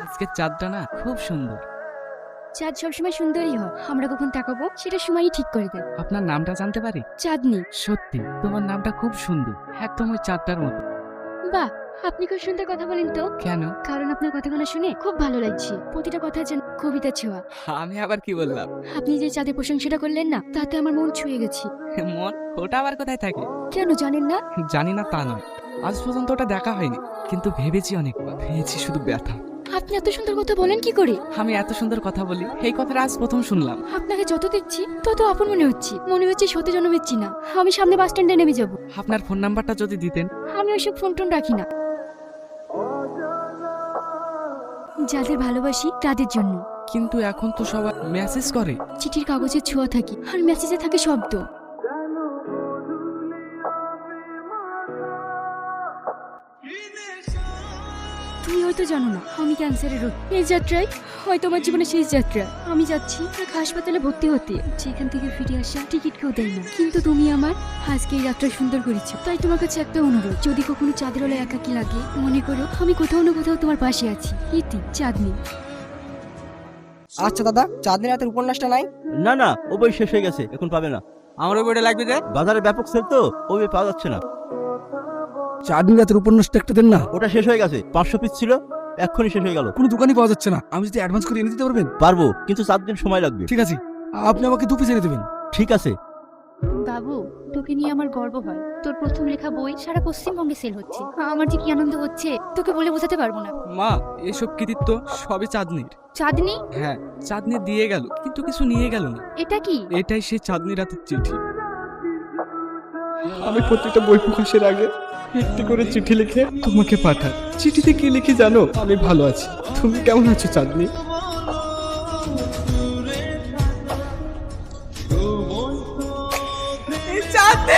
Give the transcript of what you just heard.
আজকের চাঁদটা না খুব সুন্দর। চাঁদ সবসময় সুন্দরই হয়, আমরা কখন তাকাবো সেটা সময়ই ঠিক করে দেয়। আপনার নামটা জানতে পারি? চাঁদনি। সত্যি তোমার নামটা খুব সুন্দর, একদম ওই চাঁদটার মতো। বাহ, আপনি খুব সুন্দর কথা বলেন তো। কেন? কারণ আপনার কথাগুলো শুনে খুব ভালো লাগছে, প্রতিটা কথা যেন কবিতা ছোঁয়া। আমি আবার কি বললাম? আপনি যে চাঁদের প্রশংসাটা করলেন না, তাতে আমার মন ছুঁয়ে গেছে। মন? ওটা আবার কোথায় থাকে? কেন জানেন না? জানি না তা নয়, আজ পর্যন্ত ওটা দেখা হয়নি, কিন্তু ভেবেছি অনেকবার, পেয়েছি শুধু ব্যথা। আপনি এত সুন্দর কথা বলেন কি করে? আমি এত সুন্দর কথা বলি, এই কথাটা আজ প্রথম শুনলাম। আপনাকে যত দেখছি তত আপন মনে হচ্ছে সত্যি জন্মের চিনা। আমি সামনে বাস স্ট্যান্ডে নেমে যাব। আপনার ফোন নাম্বারটা যদি দিতেন। আমি ওইসব ফোন টোন রাখি না। যাদের ভালোবাসি তাদের জন্য। কিন্তু এখন তো সবাই মেসেজ করে। চিঠির কাগজে ছোঁয়া থাকে আর মেসেজে থাকে শব্দ। তুমি হয়তো জানো না আমি ক্যান্সারের রোগ। এই যাত্রায় হয়তো আমার জীবনের শেষ যাত্রা। আমি যাচ্ছি এক হাসপাতালে ভর্তি হতে, যেখান থেকে ফিরে আসা টিকিট কেউ দেয় না। কিন্তু তুমি আমার আজকে এই যাত্রা সুন্দর করেছো, তাই তোমার কাছে একটা অনুরোধ, যদি কখনো চাঁদের হলে একাকী লাগে, মনে করো আমি কোথাও না কোথাও তোমার পাশে আছি। ইতি, চাঁদনি। আচ্ছা দাদা, চাঁদনি রাতের উপন্যাসটা নাই? না না, ও বই শেষ হয়ে গেছে, এখন পাবে না। আমার ওই বইটা লাগবে যে। বাজারে ব্যাপক সেল তো, ও বই পাওয়া যাচ্ছে না। চাঁদনি রাতের উপন্যাসটা একটা দেন না। ওটা শেষ হয়ে গেছে, 500 পিস ছিল, এক্ষুনি শেষ হয়ে গেল। কোনো দোকানই পাওয়া যাচ্ছে না। আমি যদি অ্যাডভান্স করে এনে দিতে পারবেন? পারবো, কিন্তু 7 দিন সময় লাগবে। ঠিক আছে, আপনি আমাকে 2 পিস এনে দেবেন। ঠিক আছে। বাবু, তোকে নিয়ে আমার গর্ব হয়। তোর প্রথম লেখা বই সারা পশ্চিমবঙ্গে সেল হচ্ছে। আমার যে কি আনন্দ হচ্ছে তোকে বলে বোঝাতে পারবো না। মা, এসব কৃতিত্ব সবই চাঁদনির। চাঁদনি? হ্যাঁ, চাঁদনি দিয়ে গেল, কিন্তু কিছু নিয়ে গেল না। এটা কি? এটাই সেই চাঁদনি রাতের চিঠি। আমি প্রতিটা বই প্রকাশের আগে একটি করে চিঠি লিখে তোমাকে পাঠাই। চিঠিতে কি লিখি জানো? আমি ভালো আছি, তুমি কেমন আছো চাঁদনি? চাঁদনি!